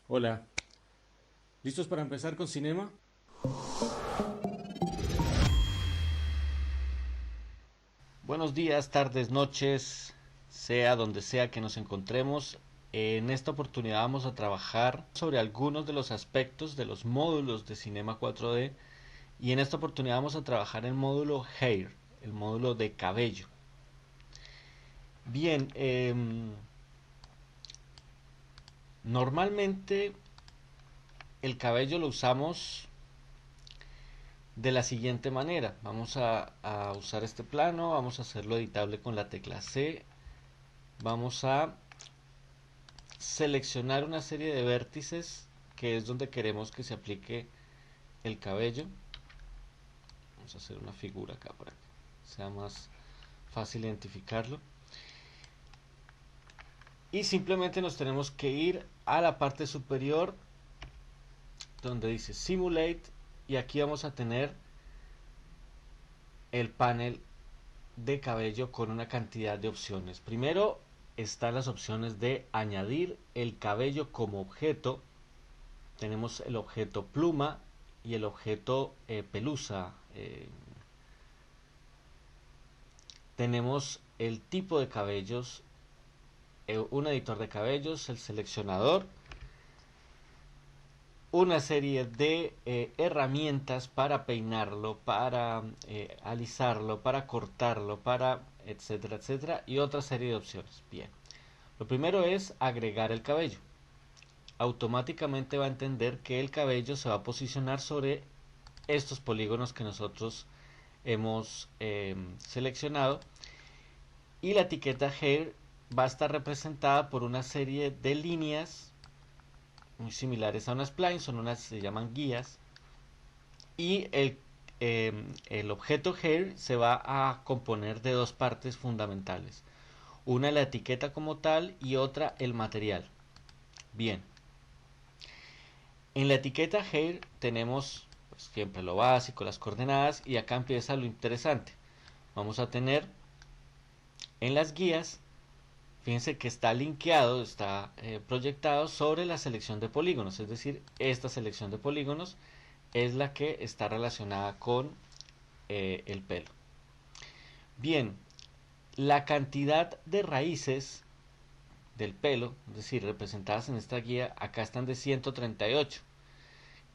Hola, ¿listos para empezar con Cinema? Buenos días, tardes, noches, sea donde sea que nos encontremos. En esta oportunidad vamos a trabajar sobre algunos de los aspectos de los módulos de Cinema 4D y en esta oportunidad vamos a trabajar el módulo Hair, el módulo de cabello. Bien, normalmente el cabello lo usamos de la siguiente manera. Vamos a usar este plano, vamos a hacerlo editable con la tecla C, vamos a seleccionar una serie de vértices que es donde queremos que se aplique el cabello. Vamos a hacer una figura acá para que sea más fácil identificarlo. Y simplemente nos tenemos que ir a la parte superior donde dice Simulate y aquí vamos a tener el panel de cabello con una cantidad de opciones. Primero están las opciones de añadir el cabello como objeto. Tenemos el objeto pluma y el objeto pelusa. Tenemos el tipo de cabellos, un editor de cabellos, el seleccionador, una serie de herramientas para peinarlo, para alisarlo, para cortarlo, para etcétera, etcétera, y otra serie de opciones. Bien, lo primero es agregar el cabello. Automáticamente va a entender que el cabello se va a posicionar sobre estos polígonos que nosotros hemos seleccionado y la etiqueta Hair va a estar representada por una serie de líneas muy similares a unas splines, se llaman guías y el objeto Hair se va a componer de dos partes fundamentales, una la etiqueta como tal y otra el material. Bien, en la etiqueta Hair tenemos pues, siempre lo básico, las coordenadas y acá empieza lo interesante. Vamos a tener en las guías, fíjense que está linkeado, está proyectado sobre la selección de polígonos, es decir, esta selección de polígonos es la que está relacionada con el pelo. Bien, la cantidad de raíces del pelo, es decir, representadas en esta guía, acá están de 138.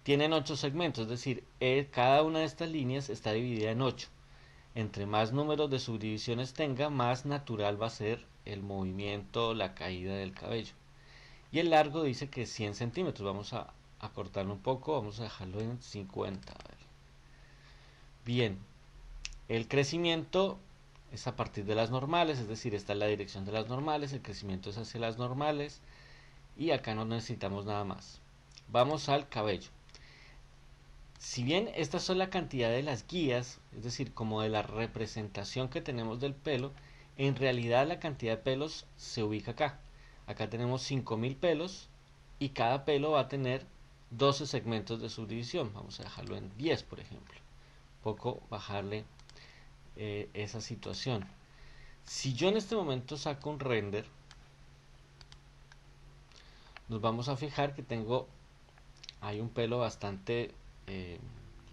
Tienen 8 segmentos, es decir, cada una de estas líneas está dividida en 8. Entre más números de subdivisiones tenga, más natural va a ser el movimiento, la caída del cabello. Y el largo dice que 100 centímetros. Vamos a cortarlo un poco, vamos a dejarlo en 50. A ver. Bien, el crecimiento es a partir de las normales, es decir, esta es la dirección de las normales, el crecimiento es hacia las normales y acá no necesitamos nada más. Vamos al cabello. Si bien estas son la cantidad de las guías, es decir, como de la representación que tenemos del pelo, en realidad la cantidad de pelos se ubica acá. Acá tenemos 5000 pelos y cada pelo va a tener 12 segmentos de subdivisión. Vamos a dejarlo en 10, por ejemplo. Poco bajarle esa situación. Si yo en este momento saco un render, nos vamos a fijar que hay un pelo bastante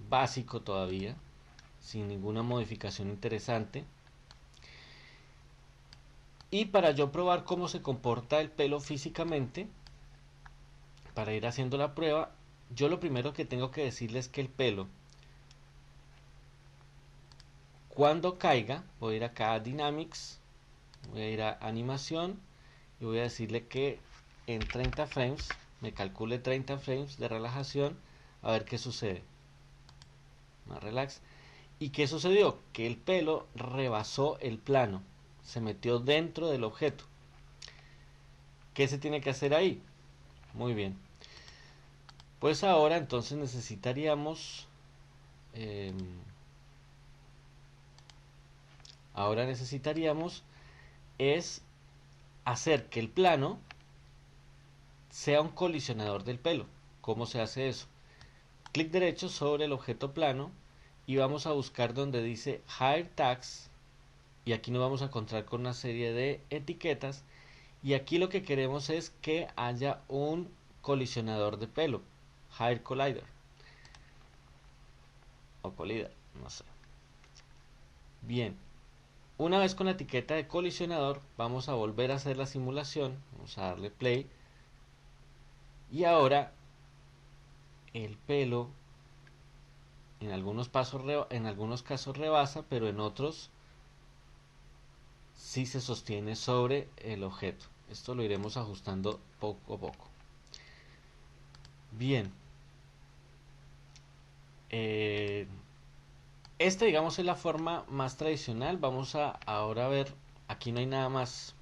básico todavía, sin ninguna modificación interesante. Y para yo probar cómo se comporta el pelo físicamente, para ir haciendo la prueba, yo lo primero que tengo que decirles es que el pelo, cuando caiga, voy a ir acá a Dynamics, voy a ir a Animación y voy a decirle que en 30 frames, me calcule 30 frames de relajación, a ver qué sucede. Más relax. ¿Y qué sucedió? Que el pelo rebasó el plano, se metió dentro del objeto. ¿Qué se tiene que hacer ahí? Muy bien. Pues ahora entonces eh, necesitaríamos es hacer que el plano sea un colisionador del pelo. ¿Cómo se hace eso? Clic derecho sobre el objeto plano y vamos a buscar donde dice Hide Tags y aquí nos vamos a encontrar con una serie de etiquetas y aquí lo que queremos es que haya un colisionador de pelo, hair collider o collider, no sé. Bien, una vez con la etiqueta de colisionador vamos a volver a hacer la simulación, vamos a darle play y ahora el pelo en algunos casos rebasa, pero en otros sí se sostiene sobre el objeto. Esto lo iremos ajustando poco a poco. Bien, esta digamos es la forma más tradicional. Vamos a ahora ver, aquí no hay nada más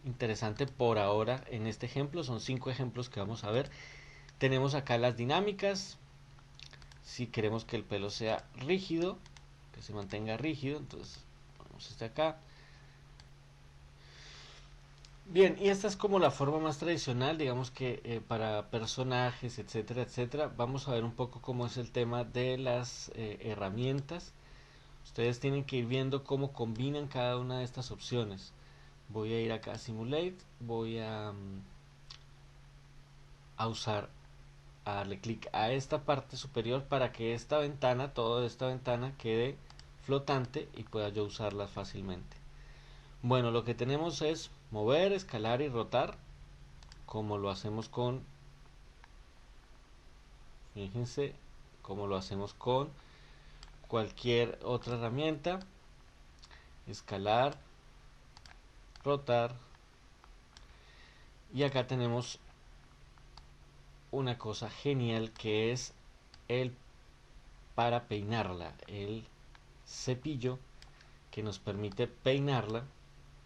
interesante por ahora en este ejemplo, son 5 ejemplos que vamos a ver. Tenemos acá las dinámicas. Si queremos que el pelo sea rígido, que se mantenga rígido, entonces vamos hasta acá. Bien, y esta es como la forma más tradicional, digamos que para personajes, etcétera, etcétera. Vamos a ver un poco cómo es el tema de las herramientas. Ustedes tienen que ir viendo cómo combinan cada una de estas opciones. Voy a ir acá a Simulate, voy a usar, a darle clic a esta parte superior para que esta ventana, toda esta ventana quede flotante y pueda yo usarla fácilmente. Bueno, lo que tenemos es mover, escalar y rotar, como lo hacemos con, fíjense, como lo hacemos con cualquier otra herramienta. Escalar, rotar, y acá tenemos una cosa genial que es el para peinarla, el cepillo que nos permite peinarla.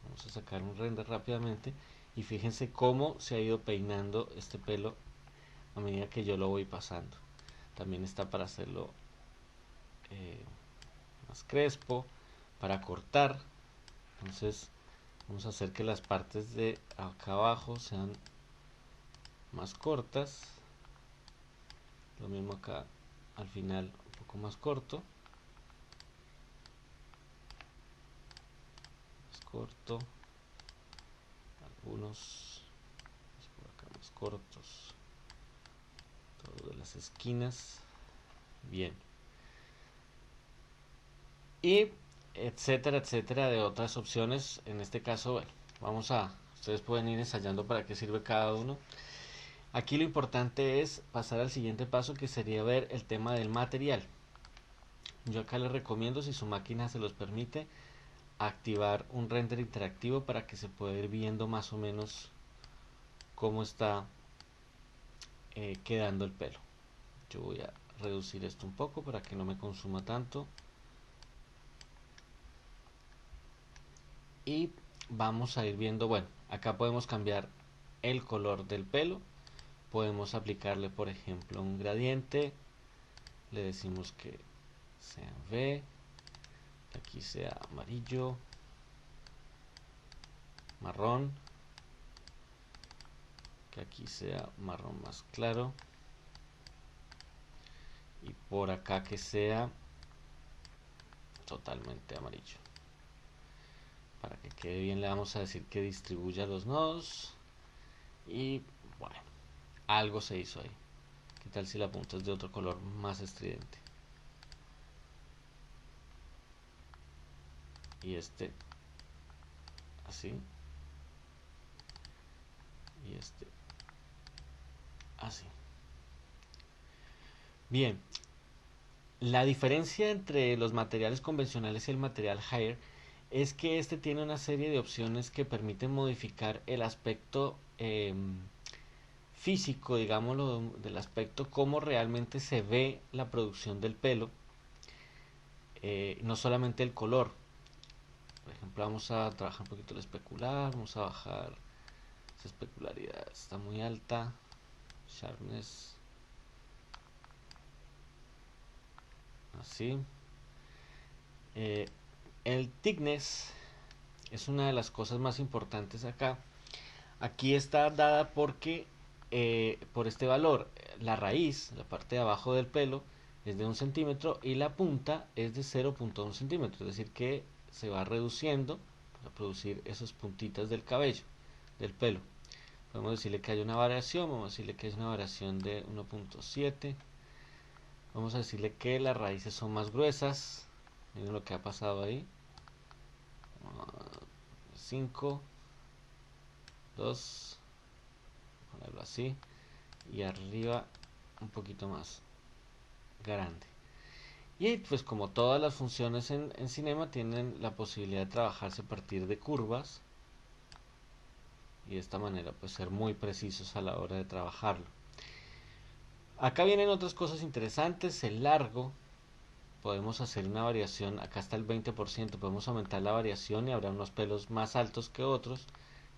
Vamos a sacar un render rápidamente y fíjense cómo se ha ido peinando este pelo a medida que yo lo voy pasando. También está para hacerlo más crespo, para cortar. Entonces vamos a hacer que las partes de acá abajo sean más cortas. Lo mismo acá al final, un poco más corto. Más corto. Algunos por acá más cortos. Todo de las esquinas. Bien. Y etcétera, etcétera de otras opciones. En este caso, bueno, ustedes pueden ir ensayando para qué sirve cada uno. Aquí lo importante es pasar al siguiente paso, que sería ver el tema del material. Yo acá les recomiendo, si su máquina se los permite, activar un render interactivo para que se pueda ir viendo más o menos cómo está quedando el pelo. Yo voy a reducir esto un poco para que no me consuma tanto. Y vamos a ir viendo, bueno, acá podemos cambiar el color del pelo. Podemos aplicarle, por ejemplo, un gradiente. Le decimos que sea V, que aquí sea amarillo, marrón, que aquí sea marrón más claro, y por acá que sea totalmente amarillo. Para que quede bien le vamos a decir que distribuya los nodos. Y bueno, algo se hizo ahí. ¿Qué tal si la punta es de otro color más estridente? Y este así. Y este así. Bien, la diferencia entre los materiales convencionales y el material Haier es que este tiene una serie de opciones que permiten modificar el aspecto físico, digámoslo, del aspecto, cómo realmente se ve la producción del pelo, no solamente el color. Por ejemplo, vamos a trabajar un poquito el especular, vamos a bajar esa especularidad, está muy alta, sharpness, así. El thickness es una de las cosas más importantes acá. Aquí está dada porque por este valor, la raíz, la parte de abajo del pelo, es de 1 centímetro y la punta es de 0.1 centímetro, es decir que se va reduciendo para producir esas puntitas del cabello, del pelo. Podemos decirle que hay una variación, vamos a decirle que es una variación de 1.7. Vamos a decirle que las raíces son más gruesas. Miren lo que ha pasado ahí. 5, 2, ponerlo así. Y arriba un poquito más grande. Y pues como todas las funciones en Cinema tienen la posibilidad de trabajarse a partir de curvas. Y de esta manera pues ser muy precisos a la hora de trabajarlo. Acá vienen otras cosas interesantes. El largo. Podemos hacer una variación, acá está el 20%, podemos aumentar la variación y habrá unos pelos más altos que otros.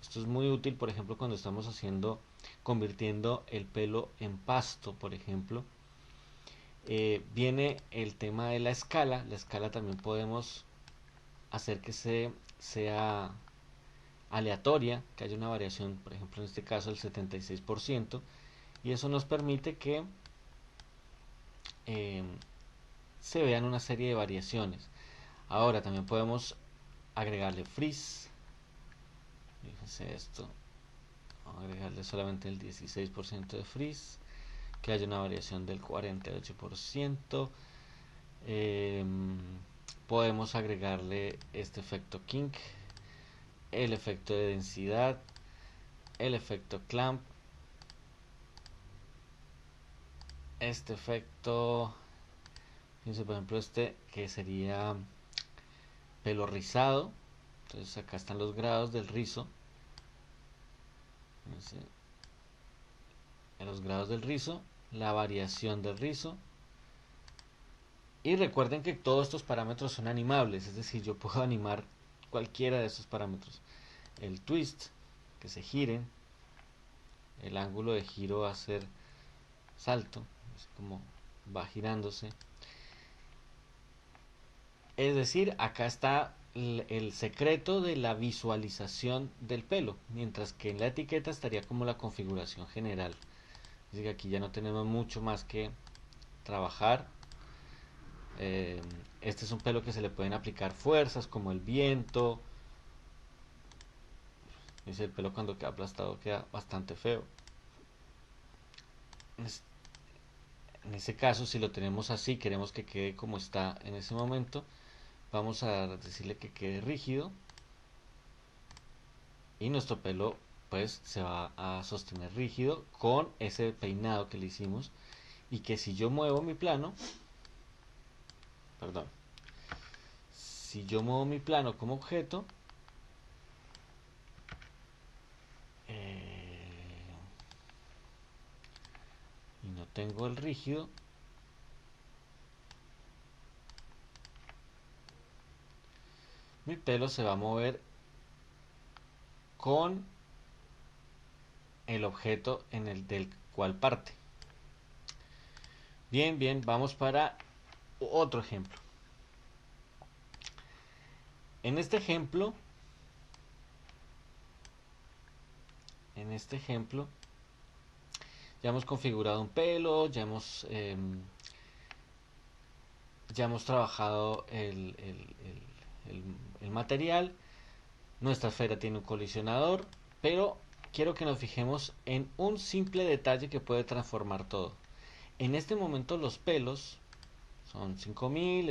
Esto es muy útil, por ejemplo, cuando estamos convirtiendo el pelo en pasto, por ejemplo. Viene el tema de la escala. La escala también podemos hacer que sea aleatoria, que haya una variación, por ejemplo, en este caso el 76%, y eso nos permite que eh, se vean una serie de variaciones. Ahora también podemos agregarle freeze. Fíjense esto. Vamos a agregarle solamente el 16% de freeze. Que haya una variación del 48%. Podemos agregarle este efecto kink, el efecto de densidad, el efecto clamp, este efecto, fíjense por ejemplo este que sería pelo rizado. Entonces acá están los grados del rizo. Fíjense, en los grados del rizo, la variación del rizo. Y recuerden que todos estos parámetros son animables, es decir, yo puedo animar cualquiera de estos parámetros. El twist, que se giren, el ángulo de giro va a ser salto, es como va girándose. Es decir, acá está el secreto de la visualización del pelo, mientras que en la etiqueta estaría como la configuración general. Así que aquí ya no tenemos mucho más que trabajar. Este es un pelo que se le pueden aplicar fuerzas como el viento. El pelo cuando queda aplastado queda bastante feo. En ese caso, si lo tenemos así, queremos que quede como está en ese momento, vamos a decirle que quede rígido y nuestro pelo pues se va a sostener rígido con ese peinado que le hicimos, y que si yo muevo mi plano, perdón, si yo muevo mi plano como objeto, y no tengo el rígido, mi pelo se va a mover con el objeto en el del cual parte. Bien, bien, vamos para otro ejemplo. En este ejemplo, ya hemos configurado un pelo, ya hemos trabajado el material. Nuestra esfera tiene un colisionador, pero quiero que nos fijemos en un simple detalle que puede transformar todo. En este momento los pelos son 5000,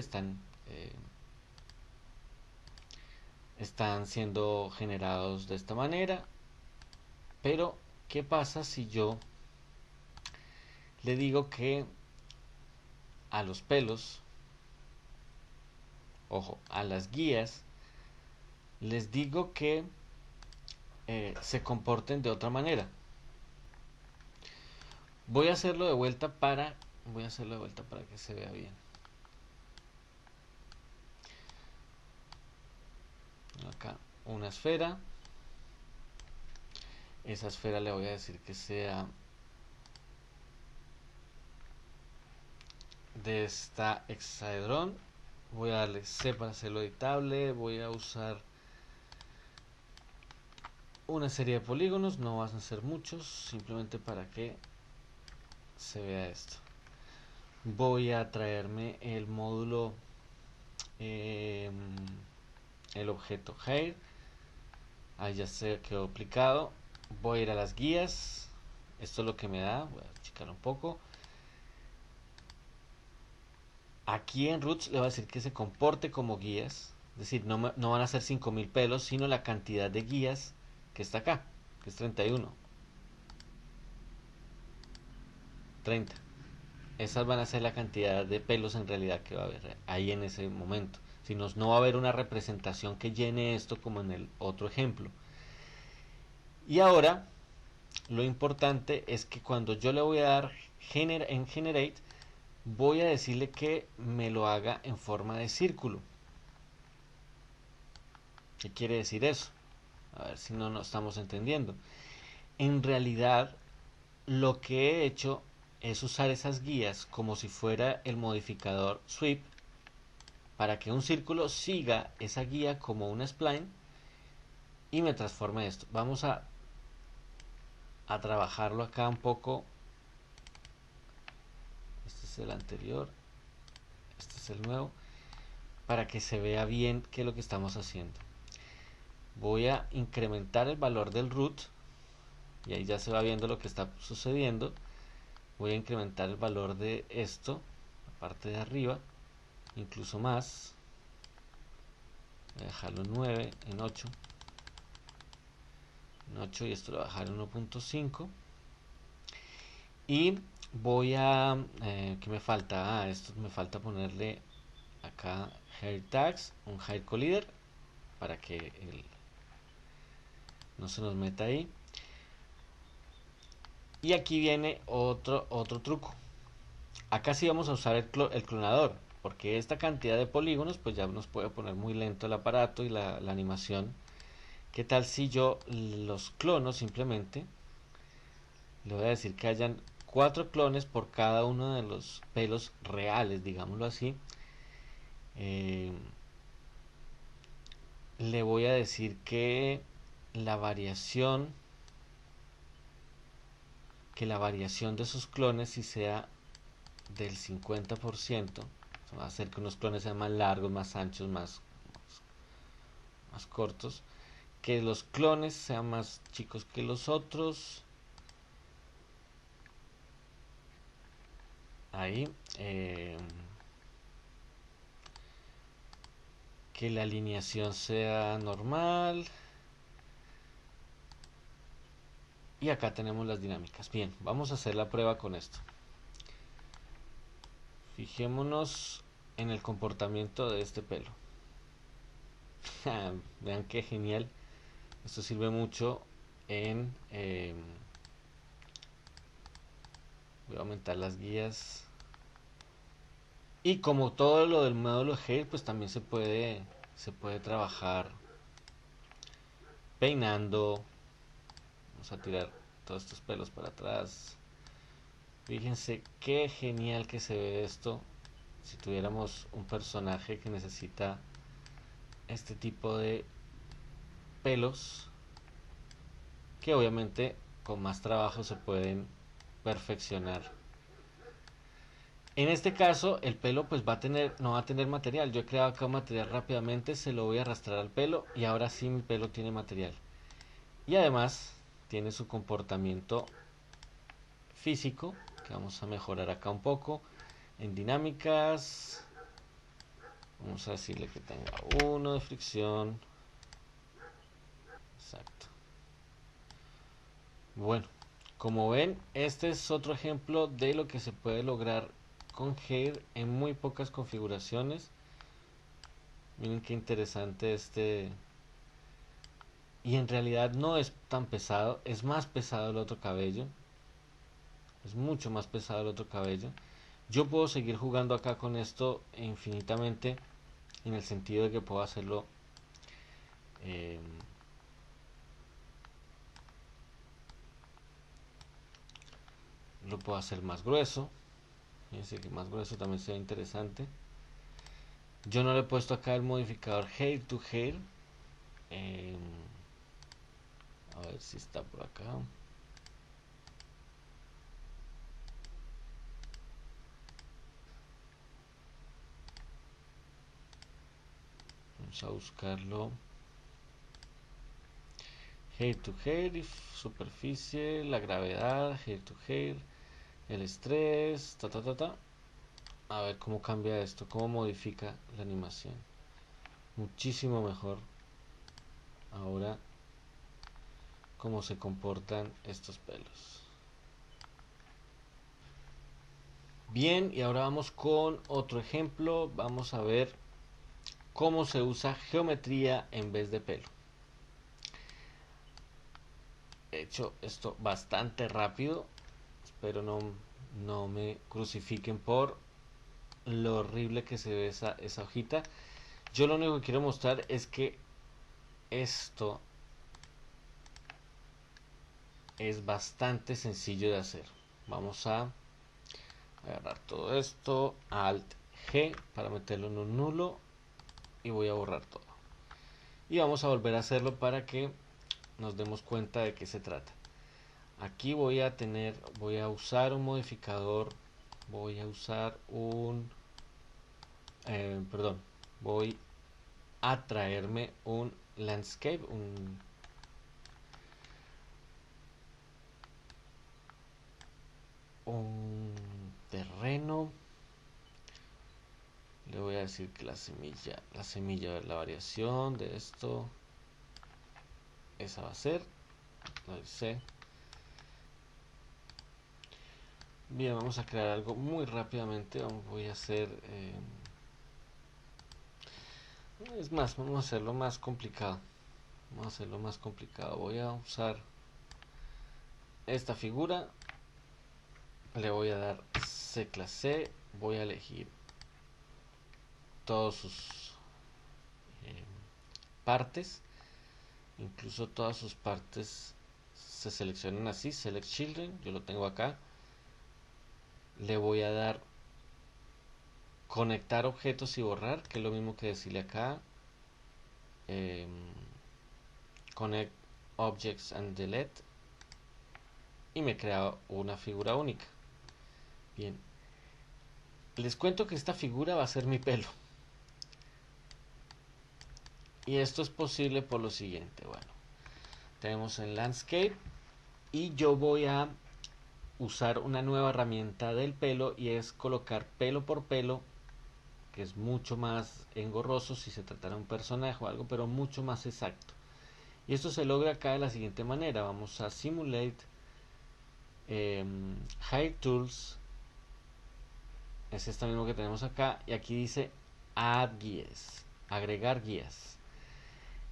están siendo generados de esta manera, pero ¿qué pasa si yo le digo que a los pelos, ojo, a las guías, les digo que se comporten de otra manera? Voy a hacerlo de vuelta para que se vea bien. Acá una esfera. Esa esfera le voy a decir que sea de esta hexaedrón. Voy a darle C para hacerlo editable. Voy a usar una serie de polígonos, no van a ser muchos, simplemente para que se vea esto. Voy a traerme el módulo, el objeto hair. Ahí ya se quedó aplicado. Voy a ir a las guías. Esto es lo que me da. Voy a achicar un poco. Aquí en Roots le voy a decir que se comporte como guías. Es decir, no van a ser 5000 pelos, sino la cantidad de guías que está acá, que es 31. 30. Esas van a ser la cantidad de pelos en realidad que va a haber ahí en ese momento. Si no va a haber una representación que llene esto como en el otro ejemplo. Y ahora, lo importante es que cuando yo le voy a dar en Generate, voy a decirle que me lo haga en forma de círculo. ¿Qué quiere decir eso? A ver si no nos estamos entendiendo. En realidad, lo que he hecho es usar esas guías como si fuera el modificador sweep para que un círculo siga esa guía como una spline y me transforme esto. Vamos a trabajarlo acá un poco. Este es el anterior, este es el nuevo, para que se vea bien qué es lo que estamos haciendo. Voy a incrementar el valor del root y ahí ya se va viendo lo que está sucediendo. Voy a incrementar el valor de esto, la parte de arriba, incluso más. Voy a dejarlo en 9, en 8, y esto lo voy a dejar en 1.5. Y voy a... ¿qué me falta? Esto me falta ponerle acá hair tags, un hair collider, para que no se nos meta ahí. Y aquí viene otro truco. Acá sí vamos a usar el clonador, porque esta cantidad de polígonos pues ya nos puede poner muy lento el aparato y la animación. ¿Qué tal si yo los clono simplemente? Le voy a decir que hayan 4 clones por cada uno de los pelos reales, digámoslo así. Eh, Le voy a decir que la variación la variación de sus clones si sea del 50%, va a hacer que unos clones sean más largos, más anchos, más cortos, que los clones sean más chicos que los otros. Ahí. Que la alineación sea normal. Y acá tenemos las dinámicas. Bien, vamos a hacer la prueba con esto. Fijémonos en el comportamiento de este pelo. Vean qué genial. Esto sirve mucho en... voy a aumentar las guías. Y como todo lo del módulo Hair, pues también se puede trabajar peinando. Vamos a tirar todos estos pelos para atrás. Fíjense qué genial que se ve esto. Si tuviéramos un personaje que necesita este tipo de pelos, que obviamente con más trabajo se pueden perfeccionar. En este caso el pelo pues no va a tener material. Yo he creado acá un material rápidamente, se lo voy a arrastrar al pelo y ahora sí mi pelo tiene material. Y además tiene su comportamiento físico, que vamos a mejorar acá un poco. En dinámicas, vamos a decirle que tenga 1 de fricción. Exacto. Bueno, como ven, este es otro ejemplo de lo que se puede lograr con Hair en muy pocas configuraciones. Miren qué interesante este. Y en realidad no es tan pesado, es más pesado el otro cabello. Es mucho más pesado el otro cabello. Yo puedo seguir jugando acá con esto infinitamente, en el sentido de que puedo hacerlo eh, lo puedo hacer más grueso. Fíjense que más grueso también sea interesante. Yo no le he puesto acá el modificador Hair to Hair. eh, a ver si está por acá. Vamos a buscarlo. hair to hair, superficie, la gravedad, hair to hair, el estrés, A ver cómo cambia esto, cómo modifica la animación. Muchísimo mejor. Ahora, cómo se comportan estos pelos. Bien, y ahora vamos con otro ejemplo. Vamos a ver cómo se usa geometría en vez de pelo. He hecho esto bastante rápido. Espero no me crucifiquen por lo horrible que se ve esa hojita. Yo lo único que quiero mostrar es que esto es bastante sencillo de hacer. Vamos a agarrar todo esto, Alt G para meterlo en un nulo y voy a borrar todo. Y vamos a volver a hacerlo para que nos demos cuenta de qué se trata. Aquí voy a usar un modificador, voy a usar voy a traerme un landscape, un terreno. Le voy a decir que la semilla de la variación de esto, esa va a ser, lo dice. Bien, vamos a crear algo muy rápidamente. Voy a hacer es más, vamos a hacerlo más complicado. Voy a usar esta figura, le voy a dar C clase, voy a elegir todas sus partes, incluso todas sus partes se seleccionan así, select children, yo lo tengo acá. Le voy a dar conectar objetos y borrar, que es lo mismo que decirle acá, connect objects and delete, y me crea una figura única. Bien, les cuento que esta figura va a ser mi pelo, y esto es posible por lo siguiente. Bueno, tenemos el landscape y yo voy a usar una nueva herramienta del pelo, y es colocar pelo por pelo, que es mucho más engorroso si se tratara de un personaje o algo, pero mucho más exacto. Y esto se logra acá de la siguiente manera. Vamos a Simulate, Hide Tools, es esta mismo que tenemos acá, y aquí dice Add Guías, agregar guías.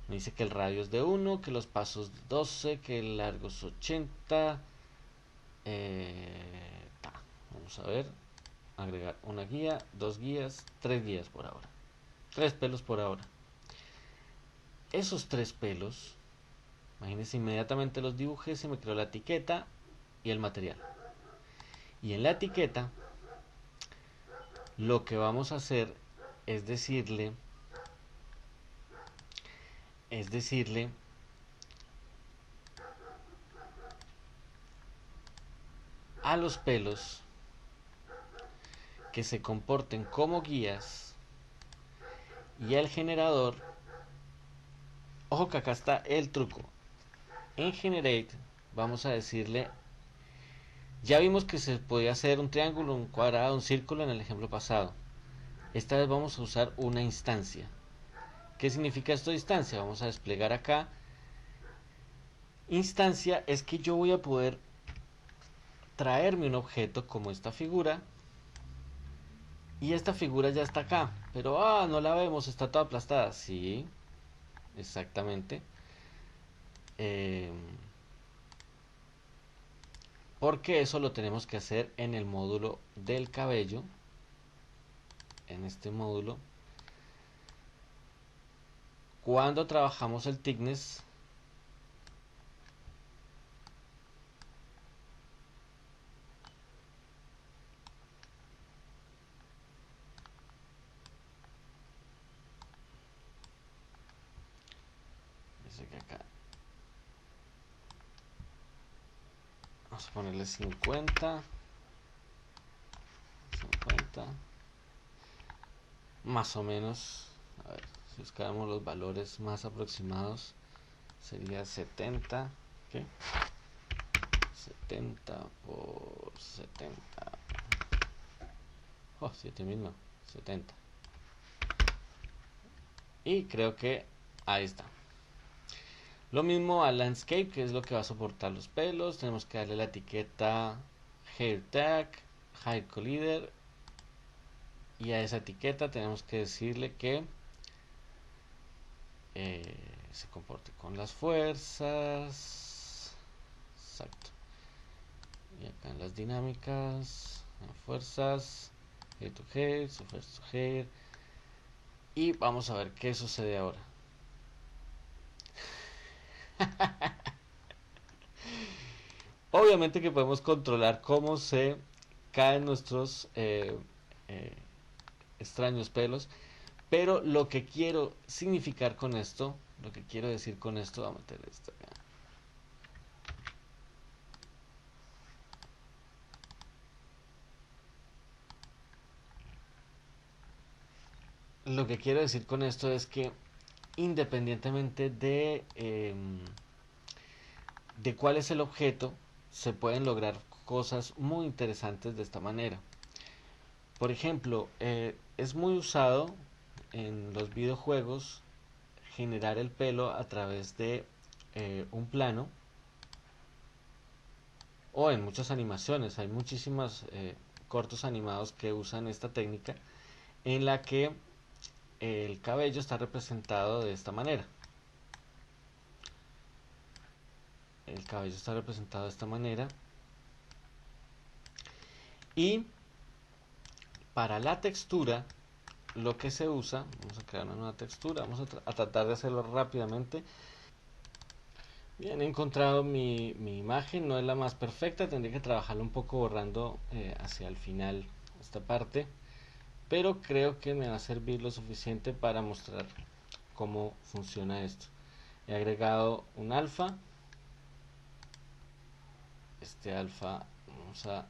Me dice que el radio es de 1, que los pasos 12, que el largo es 80. Vamos a ver, agregar una guía, 2 guías, 3 guías por ahora, 3 pelos por ahora. Esos 3 pelos, imagínense, inmediatamente los dibujé, se me creó la etiqueta y el material. Y en la etiqueta lo que vamos a hacer es decirle a los pelos que se comporten como guías, y al generador, ojo que acá está el truco. En Generate vamos a decirle, ya vimos que se podía hacer un triángulo, un cuadrado, un círculo en el ejemplo pasado. Esta vez vamos a usar una instancia. ¿Qué significa esto de instancia? Vamos a desplegar acá. Instancia es que yo voy a poder traerme un objeto como esta figura, y esta figura ya está acá, pero no la vemos, está toda aplastada. Sí, exactamente. Porque eso lo tenemos que hacer en el módulo del cabello. En este módulo, cuando trabajamos el thickness, dice que acá vamos a ponerle 50 más o menos. A ver, si buscáramos los valores más aproximados, sería 70, ¿qué? 70 por 70, oh, 7000 no, 70, y creo que ahí está. Lo mismo a landscape, que es lo que va a soportar los pelos. Tenemos que darle la etiqueta hair tag, hair collider, y a esa etiqueta tenemos que decirle que se comporte con las fuerzas. Exacto. Y acá en las dinámicas, en fuerzas, head to head, surface to head. Y vamos a ver qué sucede ahora. Obviamente que podemos controlar cómo se caen nuestros eh, extraños pelos, pero lo que quiero significar con esto, lo que quiero decir con esto, vamos a meter esto acá. Lo que quiero decir con esto es que independientemente de cuál es el objeto, se pueden lograr cosas muy interesantes de esta manera. Por ejemplo, es muy usado en los videojuegos generar el pelo a través de un plano, o en muchas animaciones. Hay muchísimos cortos animados que usan esta técnica en la que el cabello está representado de esta manera. El cabello está representado de esta manera. Y para la textura, lo que se usa, vamos a crear una nueva textura, vamos a tratar de hacerlo rápidamente. Bien, he encontrado mi imagen, no es la más perfecta, tendría que trabajarlo un poco borrando hacia el final esta parte, pero creo que me va a servir lo suficiente para mostrar cómo funciona esto. He agregado un alfa, este alfa vamos a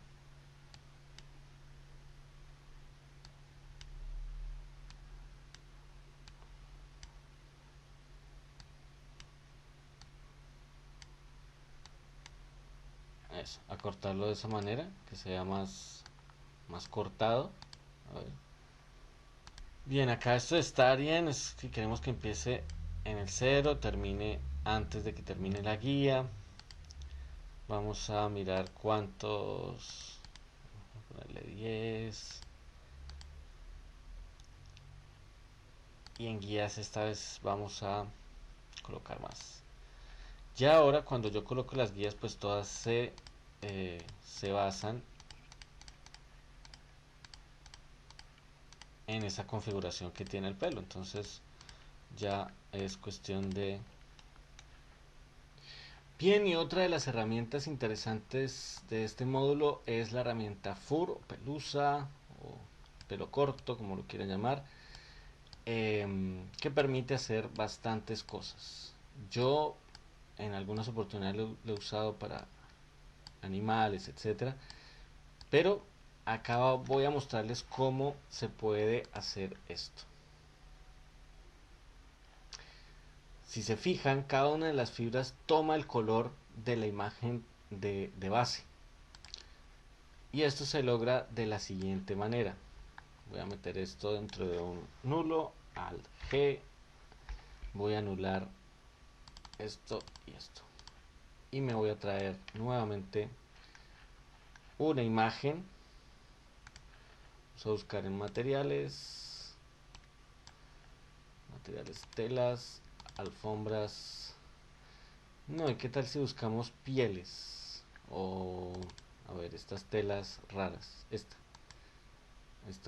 cortarlo de esa manera, que sea más cortado. A ver. Bien, acá esto está bien, es que queremos que empiece en el 0, termine antes de que termine la guía. Vamos a mirar cuántos, vamos a ponerle 10. Y en guías esta vez vamos a colocar más. Ya ahora cuando yo coloco las guías, pues todas se basan en esa configuración que tiene el pelo. Entonces ya es cuestión de... Bien, y otra de las herramientas interesantes de este módulo es la herramienta fur, o pelusa, o pelo corto, como lo quieran llamar, que permite hacer bastantes cosas. Yo en algunas oportunidades lo he usado para animales, etcétera, pero acá voy a mostrarles cómo se puede hacer esto. Si se fijan, cada una de las fibras toma el color de la imagen de base, y esto se logra de la siguiente manera. Voy a meter esto dentro de un nulo, alt G, voy a anular esto y esto, y me voy a traer nuevamente una imagen. Vamos a buscar en materiales, telas, alfombras. No, ¿y qué tal si buscamos pieles? O, a ver, estas telas raras. Esta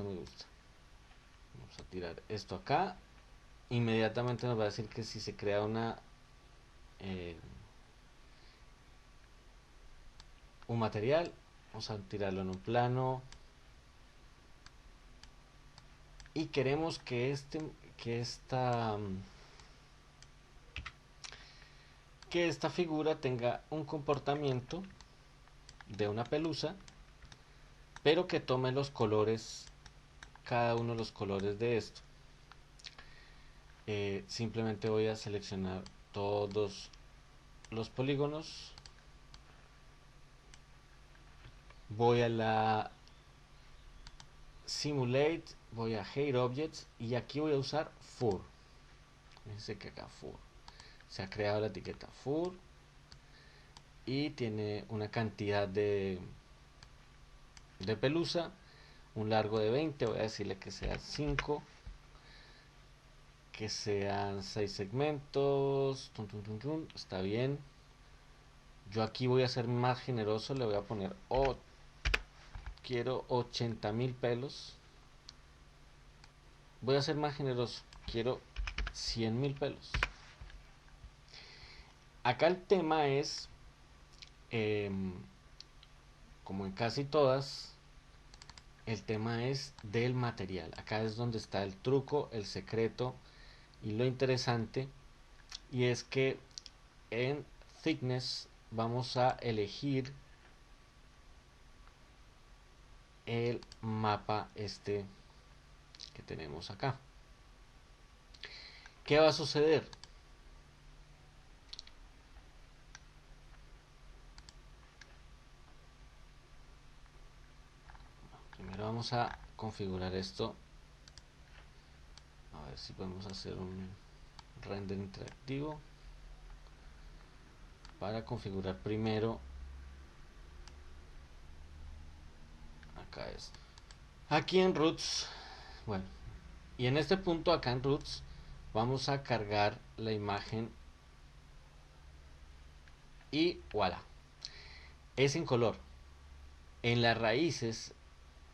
me gusta. Vamos a tirar esto acá. Inmediatamente nos va a decir que si se crea un material, vamos a tirarlo en un plano. Y queremos que esta figura tenga un comportamiento de una pelusa, pero que tome los colores, cada uno de los colores de esto. Simplemente voy a seleccionar todos los polígonos. Voy a la Simulate, voy a Hide Objects y aquí voy a usar Fur. Fíjense que acá Fur. Se ha creado la etiqueta Fur y tiene una cantidad de pelusa, un largo de 20, voy a decirle que sea 5, que sean 6 segmentos, está bien. Yo aquí voy a ser más generoso, le voy a poner, quiero 80.000 pelos. Voy a ser más generoso, quiero 100.000 pelos. Acá el tema es, como en casi todas, el tema es del material. Acá es donde está el truco, el secreto y lo interesante. Y es que en Thickness vamos a elegir el mapa este que tenemos acá. ¿Qué va a suceder? Primero vamos a configurar esto. A ver si podemos hacer un render interactivo. Para configurar primero acá esto. Aquí en Roots, bueno, y en este punto acá en Roots vamos a cargar la imagen y voilà, es en color. En las raíces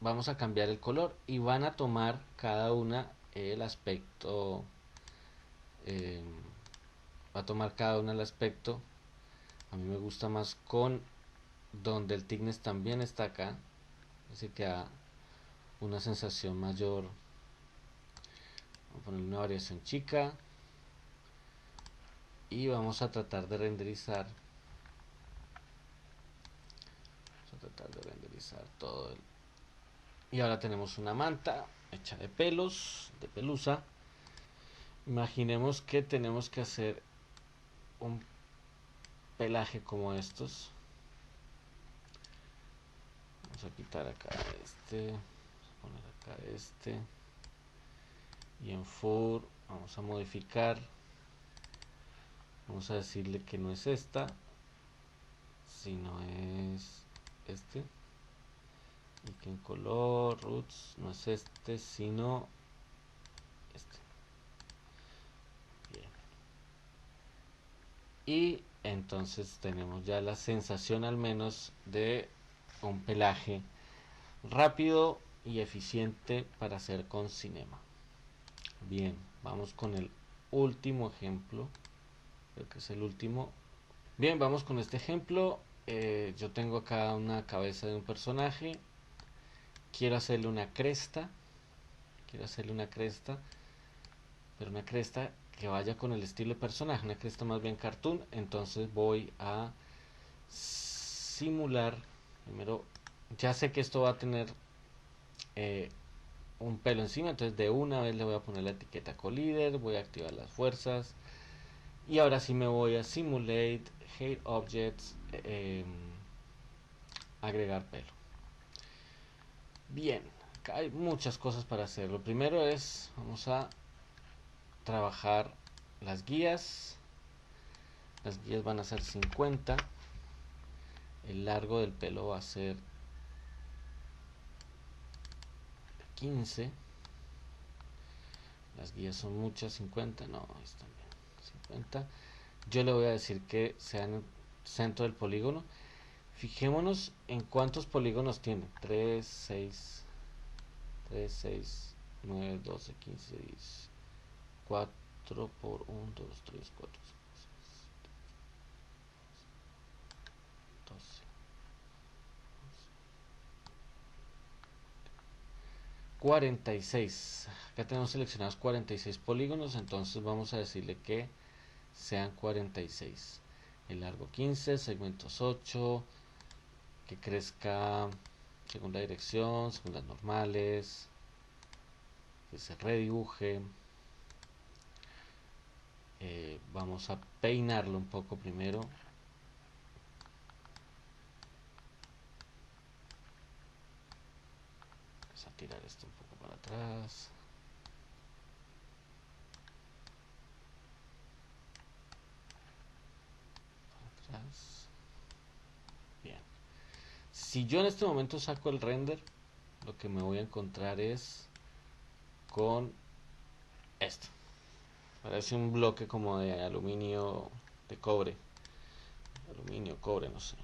vamos a cambiar el color y van a tomar cada una el aspecto, va a tomar cada una el aspecto. A mí me gusta más con donde el thickness también está acá, así que da una sensación mayor. Vamos a poner una variación chica y vamos a tratar de renderizar. Todo y ahora tenemos una manta hecha de pelos, de pelusa. Imaginemos que tenemos que hacer un pelaje como estos. Vamos a quitar acá este, vamos a poner acá este, y en Fur vamos a modificar, vamos a decirle que no es esta, sino es este, y que en color Roots no es este, sino este. Bien. Y entonces tenemos ya la sensación al menos de un pelaje rápido y eficiente para hacer con Cinema. Bien, vamos con el último ejemplo, creo que es el último. Bien, vamos con este ejemplo. Yo tengo acá una cabeza de un personaje, quiero hacerle una cresta, pero una cresta que vaya con el estilo de personaje, una cresta más bien cartoon. Entonces voy a simular, primero, ya sé que esto va a tener un pelo encima, entonces de una vez le voy a poner la etiqueta collider, voy a activar las fuerzas y ahora sí me voy a Simulate, Hide Objects, agregar pelo. Bien, acá hay muchas cosas para hacer. Lo primero es, vamos a trabajar las guías. Las guías van a ser 50. El largo del pelo va a ser 15. Las guías son muchas, 50. No, están bien. 50. Yo le voy a decir que sea en el centro del polígono. Fijémonos en cuántos polígonos tiene. 3, 6, 9, 12, 15, 10. 4 por 1, 2, 3, 4, 12. 46. Acá tenemos seleccionados 46 polígonos, entonces vamos a decirle que sean 46. El largo 15, segmentos 8, que crezca segunda dirección, segundas normales, que se redibuje. Vamos a peinarlo un poco primero. Vamos a tirar esto un poco para atrás. Para atrás. Bien. Si yo en este momento saco el render, lo que me voy a encontrar es con esto. Parece un bloque como de aluminio, de cobre. Aluminio, cobre, no sé.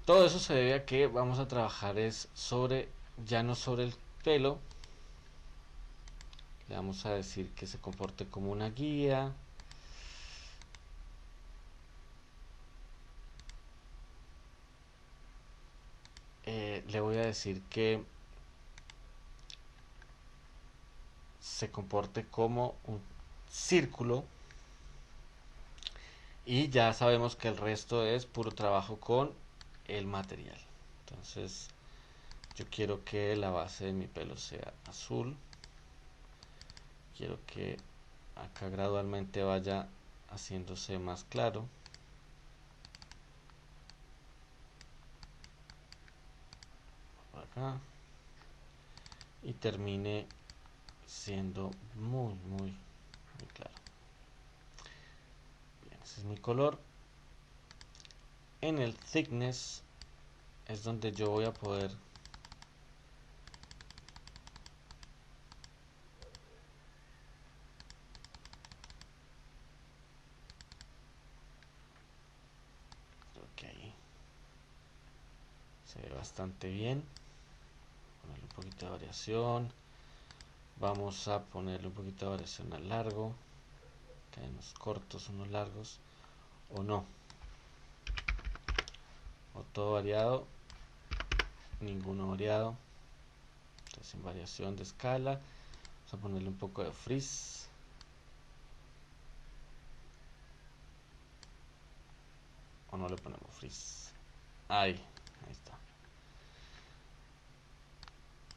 Todo eso se debe a que vamos a trabajar es sobre, ya no sobre el pelo. Le vamos a decir que se comporte como una guía. Le voy a decir que se comporte como un círculo. Y ya sabemos que el resto es puro trabajo con el material. Entonces yo quiero que la base de mi pelo sea azul. Quiero que acá gradualmente vaya haciéndose más claro. Por acá. Y termine siendo muy claro. Bien, ese es mi color. En el thickness es donde yo voy a poder que ahí se ve bastante bien. Ponerle un poquito de variación. Vamos a ponerle un poquito de variación al largo. Que hay unos cortos, unos largos. O no. O todo variado. Ninguno variado. Entonces en variación de escala. Vamos a ponerle un poco de frizz. O no le ponemos frizz. Ahí está.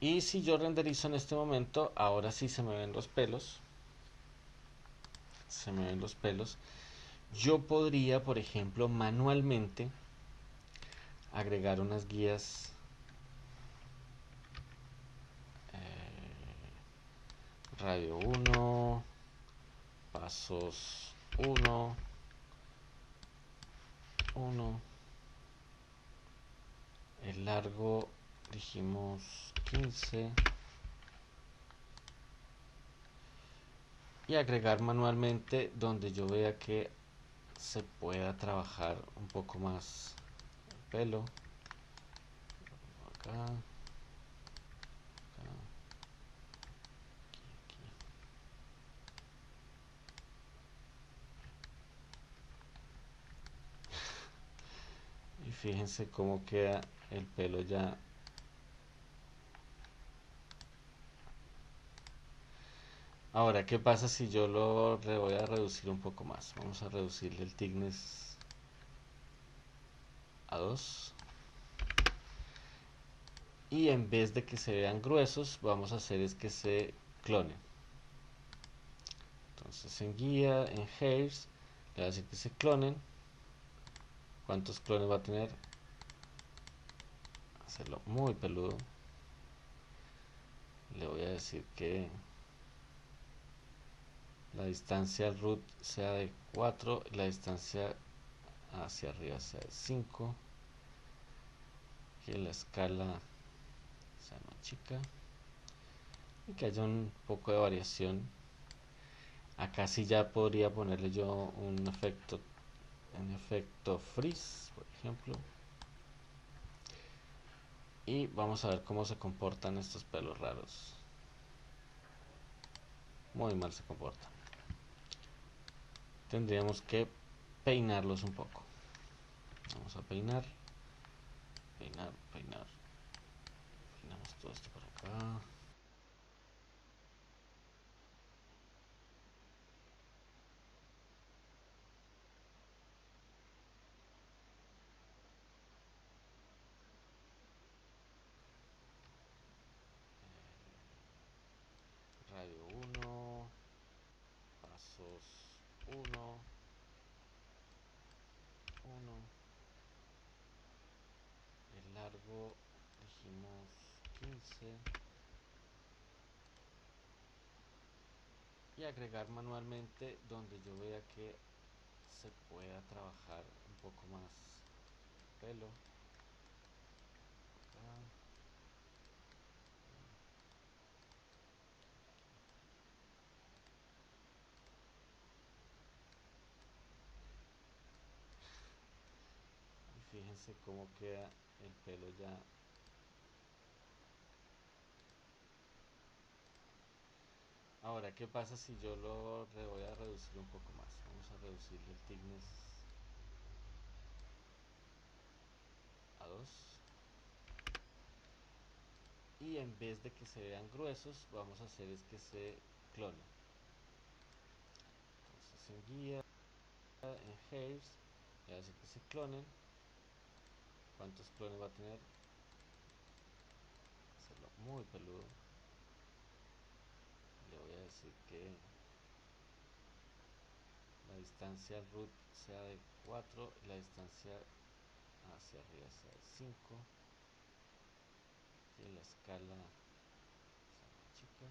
Y si yo renderizo en este momento, ahora sí se me ven los pelos. Se me ven los pelos. Yo podría, por ejemplo, manualmente agregar unas guías radio 1, pasos 1, 1, el largo dijimos 15 y agregar manualmente donde yo vea que se pueda trabajar un poco más el pelo. Acá, acá, aquí. Y fíjense cómo queda el pelo ya. Ahora, ¿qué pasa si yo lo voy a reducir un poco más? Vamos a reducirle el thickness a 2. Y en vez de que se vean gruesos, vamos a hacer es que se clonen. Entonces en guía, en hairs, le voy a decir que se clonen. ¿Cuántos clones va a tener? Hacerlo muy peludo. Le voy a decir que la distancia al root sea de 4, la distancia hacia arriba sea de 5, que la escala sea más chica y que haya un poco de variación. Acá sí ya podría ponerle yo un efecto freeze, por ejemplo. Y vamos a ver cómo se comportan estos pelos raros. Muy mal se comportan. Tendríamos que peinarlos un poco. Vamos a peinar. Peinamos todo esto por acá. Radio 1, luego dijimos 15 y agregar manualmente donde yo vea que se pueda trabajar un poco más pelo. Acá. Y fíjense cómo queda el pelo ya. Ahora, ¿qué pasa si yo lo voy a reducir un poco más? Vamos a reducirle el thickness a 2. Y en vez de que se vean gruesos, vamos a hacer es que se clonen. Entonces en guía, en hairs, ya hace que se clonen. ¿Cuántos clones va a tener? Hacerlo muy peludo. Le voy a decir que la distancia al root sea de 4 y la distancia hacia arriba sea de 5. Y la escala sea más chica.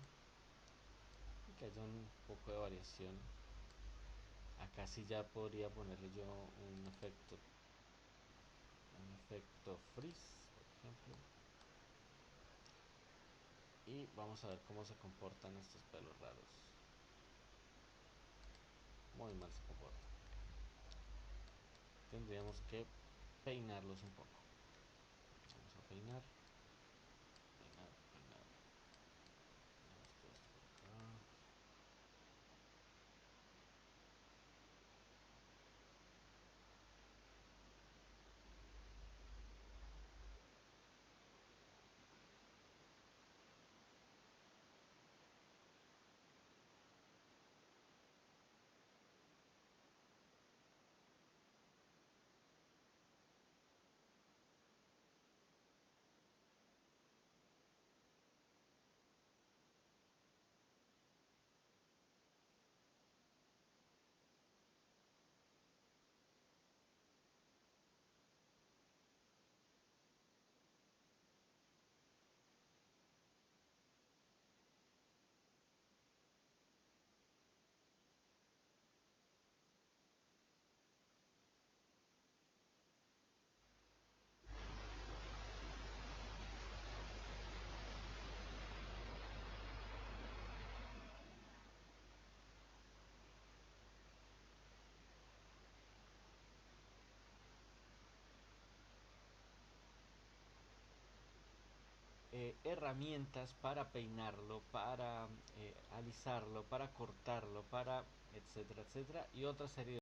Y que haya un poco de variación. Acá sí ya podría ponerle yo un efecto freeze, por ejemplo. Y vamos a ver cómo se comportan estos pelos raros. Muy mal se comportan. Tendríamos que peinarlos un poco. Vamos a peinar. Peinar, peinar. Esto por acá. Herramientas para peinarlo, para alisarlo, para cortarlo, para etcétera, etcétera, y otra serie